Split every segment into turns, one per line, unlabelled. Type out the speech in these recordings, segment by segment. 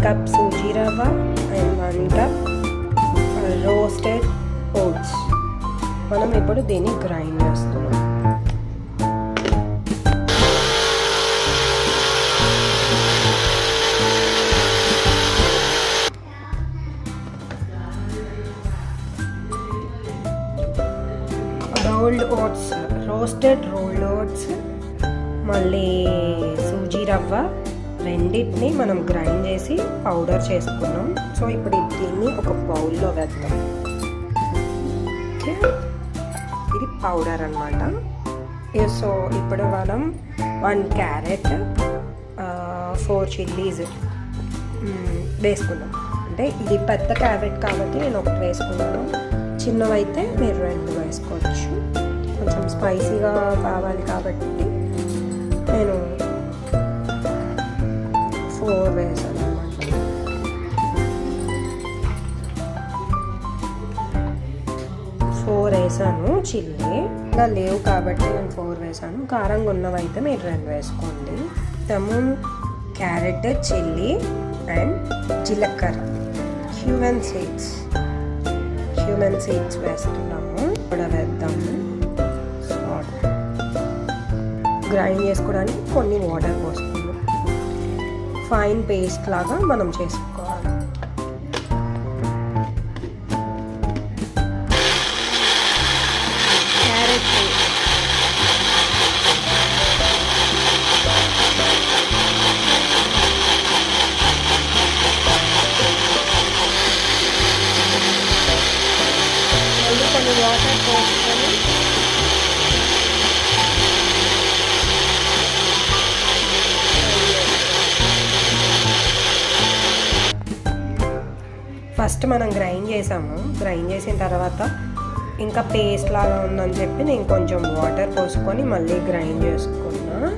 Cup suji రవ్వ and 1 cup roasted oats. మనం ఇప్పుడు దీన్ని గ్రైండ్ చేస్తున్నాం. రోస్టెడ్ రోల్డ్ ఓట్స్ మళ్ళీ సూజీ రవ్వ రెండింటిని మనం గ్రైండ్ చేసి పౌడర్ చేసుకున్నాం. సో ఇప్పుడు దీన్ని ఒక బౌల్లో వేద్దాం. ఓకే, ఇది పౌడర్ అన్నమాట. సో ఇప్పుడు మనం 1 క్యారెట్ 4 చిల్లీస్ వేసుకున్నాం. అంటే ఇది పెద్ద క్యారెట్ కాబట్టి నేను ఒకటి వేసుకున్నాను, చిన్నవైతే మీరు 2 వేసుకోవచ్చు. కొంచెం స్పైసీగా కావాలి కాబట్టి నేను 4 వేసాను అన్నమాట. వేసాను చిల్లీ. ఇంకా లేవు కాబట్టి నేను 4 వేసాను. కారంగా ఉన్నవైతే మీరు 2 వేసుకోండి. తమన్ క్యారెట్ చిల్లీ అండ్ జీలకర్ర హ్యూమన్ సీడ్స్ వేస్తున్నాము. కూడా వేద్దాము. గ్రైండ్ చేసుకోవడానికి కొన్ని వాటర్ పోసుకుందాం. ఫైన్ పేస్ట్ లాగా మనం చేసుకోవాలి. క్యారెట్ కొన్ని వాటర్ పోసుకొని ఫస్ట్ మనం గ్రైండ్ చేసిన తర్వాత ఇంకా పేస్ట్ లాగా ఉందని చెప్పి నేను కొంచెం వాటర్ పోసుకొని మళ్ళీ గ్రైండ్ చేసుకున్నా.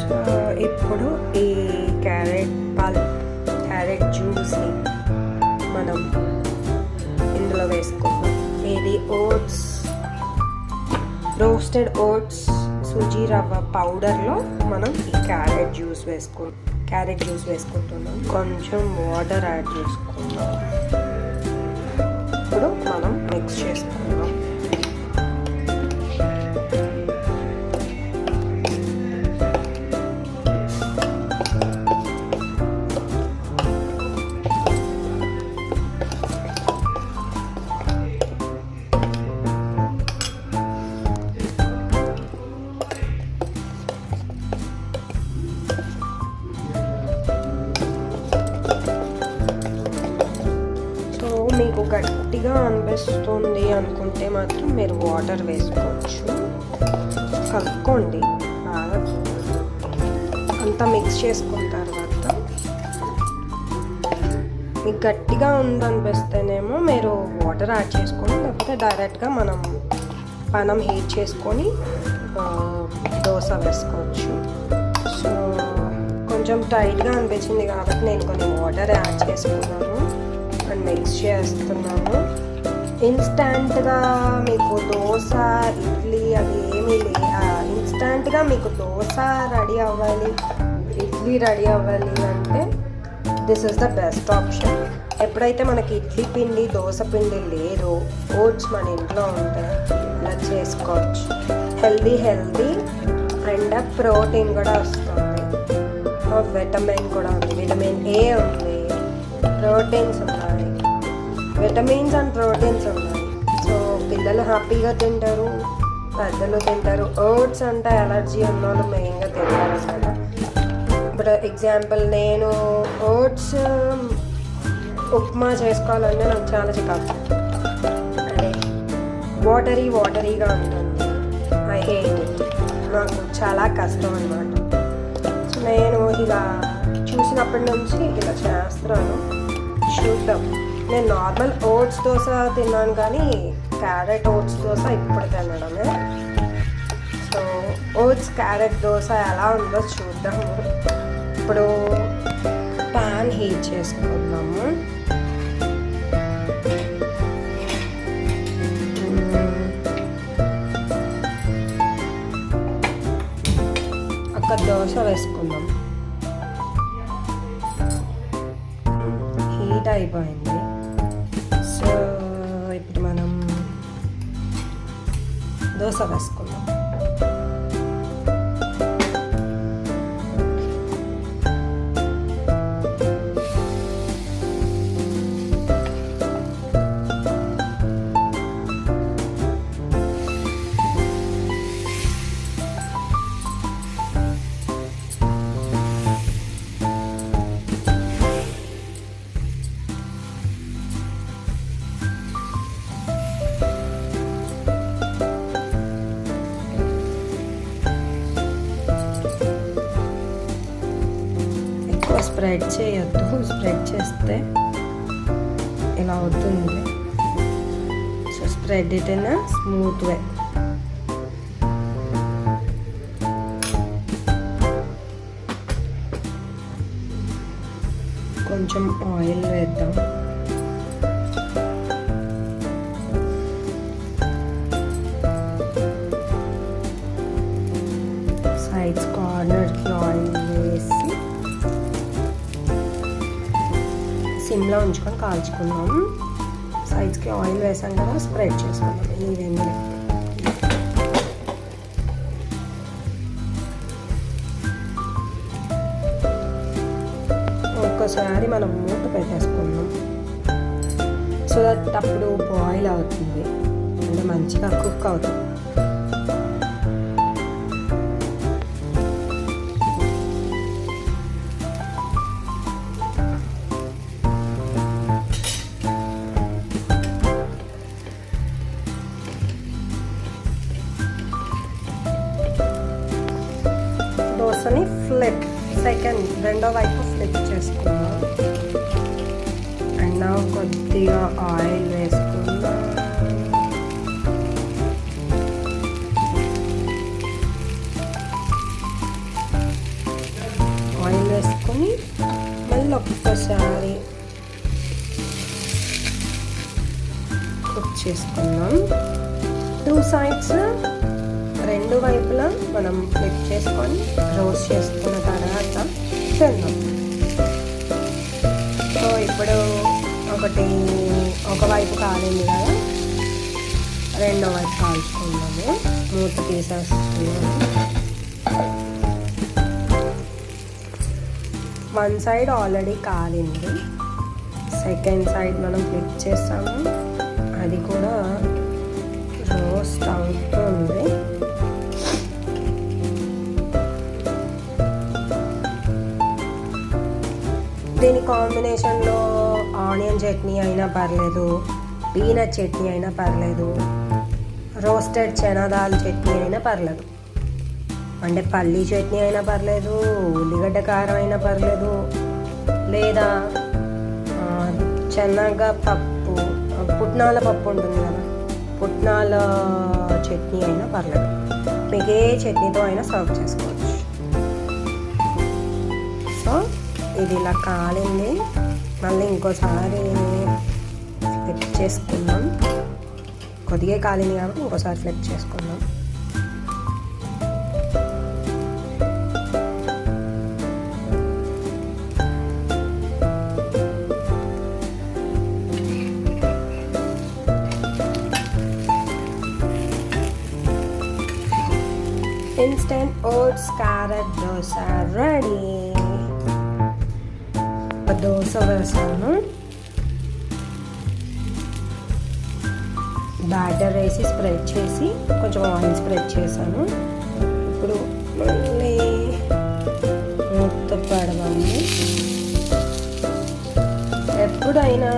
సో ఇప్పుడు ఈ క్యారెట్ జ్యూస్ని మనం ఇందులో వేసుకుందాం. ఇది రోస్టెడ్ ఓట్స్ సూజీ రవ్వ పౌడర్లో మనం ఈ క్యారెట్ జ్యూస్ వేసుకుంటున్నాం. కొంచెం వాటర్ యాడ్ చేసుకుందాం. ఇప్పుడు మనం మిక్స్ చేసుకుందాం. మీకు గట్టిగా అనిపిస్తుంది అనుకుంటే మాత్రం మీరు వాటర్ వేసుకోవచ్చు. కలుపుకోండి బాగా. అంతా మిక్స్ చేసుకున్న తర్వాత మీకు గట్టిగా ఉందనిపిస్తేనేమో మీరు వాటర్ యాడ్ చేసుకోండి, లేకపోతే డైరెక్ట్గా మనం హీట్ చేసుకొని దోశ వేసుకోవచ్చు. సో కొంచెం టైట్గా అనిపించింది కాబట్టి నేను కొన్ని వాటర్ యాడ్ చేసుకున్నాను. మిక్స్ చేస్తున్నాము. ఇన్స్టంట్గా మీకు దోశ ఇడ్లీ అది ఏమీ ఇన్స్టంట్గా మీకు దోశ రెడీ అవ్వాలి, ఇడ్లీ రెడీ అవ్వాలి అంటే this is the best option. ఎప్పుడైతే మనకి ఇడ్లీ పిండి దోశ పిండి లేదో ఓట్స్ మన ఇంట్లో ఉంటే ఇలా చేసుకోవచ్చు. హెల్దీ అండ్ ప్రోటీన్ కూడా వస్తుంది, విటమిన్ కూడా ఉంది, విటమిన్ ఏ ఉంది, ప్రోటీన్స్ ఉన్నాయి, విటమిన్స్ అండ్ ప్రోటీన్స్ ఉన్నాయి. సో పిల్లలు హ్యాపీగా తింటారు, పెద్దలు తింటారు. ఓట్స్ అంటే అలర్జీ ఉన్న వాళ్ళు మెయిన్గా తింటారు కదా. ఇప్పుడు ఎగ్జాంపుల్ నేను ఓట్స్ ఉప్మా చేసుకోవాలంటే నాకు చాలా చికాకు, అంటే వాటరీగా ఉంటుంది. ఐ హేట్ ఇట్, నాకు చాలా కష్టం అన్నమాట. సో నేను ఇలా చూసినప్పటి నుంచి ఇలా చేస్తున్నాను. చూద్దాం. నేను నార్మల్ ఓట్స్ దోశ తిన్నాను కానీ క్యారెట్ ఓట్స్ దోశ ఇప్పుడు తినడమే. సో ఓట్స్ క్యారెట్ దోశ ఎలా ఉందో చూద్దాము. ఇప్పుడు పాన్ హీట్ చేసుకుందాము. ఒక దోశ వేసుకుందాం. హీట్ అయిపోయింది. సో ఇప్పుడు మనం దోశ వేసుకుందాం. స్ప్రెడ్ చేయొద్దు, స్ప్రెడ్ చేస్తే ఇలా అవుతుంది. So spread it in smooth way. కొంచెం ఆయిల్ వేద్దాం. సైడ్స్ కార్నర్కి ఆయిల్ వేసి సిమ్లో ఉంచుకొని కాల్చుకుందాం. సైడ్స్కి ఆయిల్ వేసాం కదా, స్ప్రెడ్ చేసుకుందాం ఈవెన్లీ. ఒక్కసారి మనం మూత పెట్టేసుకుందాం. సో దట్ అప్పుడు బాయిల్ అవుతుంది, అంటే మంచిగా కుక్ అవుతుంది. దోశని ఫ్లిప్ రెండో వైపు ఫ్లిప్ చేసుకుందాం. అండ్ కొద్దిగా ఆయిల్ వేసుకుందాం. ఆయిల్ వేసుకొని మళ్ళీ ఒక్కసారి కుక్ చేసుకుందాం. 2 sides రెండు వైపులా మనం ఫ్లిప్ చేసుకొని రోస్ట్ చేసుకున్న తర్వాత చేద్దాం. సో ఇప్పుడు ఒక వైపు కాలింది కదా, రెండో వైపు కాల్చుకుందాము. మూత తీసేస్తున్నాము. 1 side ఆల్రెడీ కాలింది, సెకండ్ సైడ్ మనం ఫ్లిప్ చేస్తాము. అది కూడా రోస్ట్ అవుతుంది. దీని కాంబినేషన్లో ఆనియన్ చట్నీ అయినా పర్లేదు, పీనట్ చట్నీ అయినా పర్లేదు, రోస్టెడ్ చనాదాల్ చట్నీ అయినా పర్లేదు, అంటే పల్లీ చట్నీ అయినా పర్లేదు, ఉల్లిగడ్డ కారం అయినా పర్లేదు, లేదా శనగ పప్పు, పుట్నాల పప్పు ఉంటుంది కదా, పుట్నాల చట్నీ అయినా పర్లేదు. మీకు ఏ చట్నీతో అయినా సర్వ్ చేసుకోవచ్చు. సో ఇది ఇలా కాలింది, మళ్ళీ ఇంకోసారి ఫ్లిప్ చేసుకుందాం. కొద్దిగా కాలింది కాబట్టి ఇంకోసారి ఫ్లిప్ చేసుకుందాం. Instant oats carrot dosa ready. Dosa వేసాను, బ్యాటర్ వేసి స్ప్రెడ్ చేసి కొంచెం ఆయిల్ స్ప్రెడ్ చేశాను. ఇప్పుడు మళ్ళీ మూత పెడదాము. ఎప్పుడైనా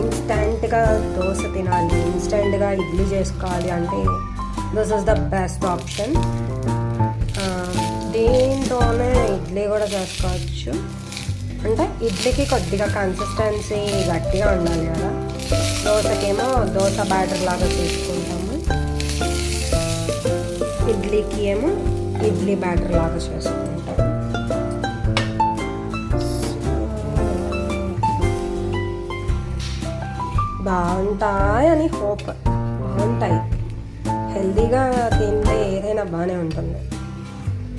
ఇన్స్టెంట్గా దోశ తినాలి, ఇన్స్టెంట్గా ఇడ్లీ చేసుకోవాలి అంటే this is the best option. దీంతోనే ఇడ్లీ కూడా చేసుకోవచ్చు. అంటే ఇడ్లీకి కొద్దిగా కన్సిస్టెన్సీ గట్టిగా ఉండాలి కదా, దోశకేమో దోశ బ్యాటర్ లాగా చేసుకుంటాము, ఇడ్లీకి ఏమో ఇడ్లీ బ్యాటర్ లాగా చేసుకుంటాం. బాగుంటాయని హోప్. బాగుంటాయి, హెల్తీగా తింటే ఏదైనా బాగానే ఉంటుంది,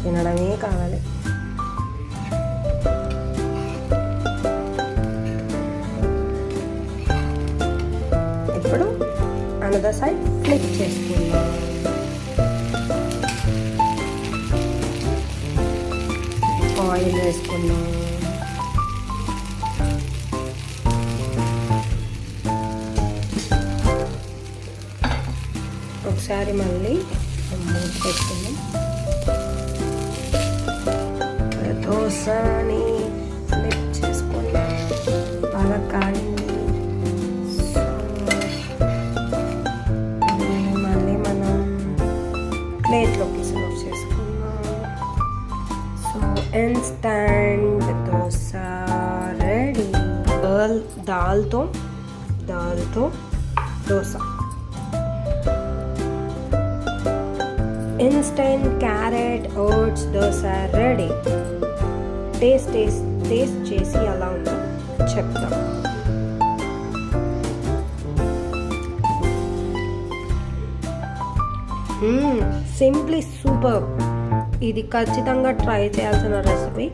తినడమే కావాలి. అదర్ సైడ్ ఫ్లిప్ చేసుకుందాం. ఆయిల్ వేసుకుందాం. ఒకసారి మళ్ళీ మూత పెట్టుకుందాం. దోసని ఫ్లిప్ చేసుకుందాం. బాగా కాలింది. మళ్ళీ మనం ప్లేట్లోకి సర్వ్ చేసుకుందాం. So instant dosa ready. దాల్తో dosa. Instant carrot oats dosa ready. Taste చేసి ఎలా ఉందో చెప్తాం. Simply super. ఇది ఖచ్చితంగా ట్రై చేయాల్సిన రెసిపీ.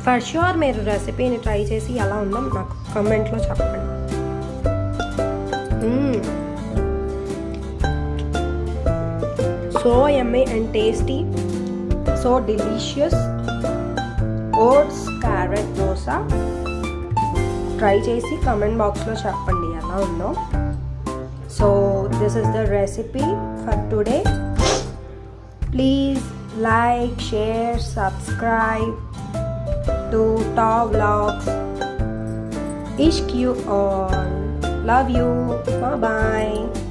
ఫర్ ష్యూర్ మీరు రెసిపీని ట్రై చేసి ఎలా ఉందో నాకు కమెంట్లో చెప్పండి. So yummy and tasty, so delicious. Oats carrot dosa try chesi comment box lo cheppandi ela undo. So this is the recipe for today. Please like, share, subscribe to Top Vlogs. Ishq you all. Love you. Bye bye.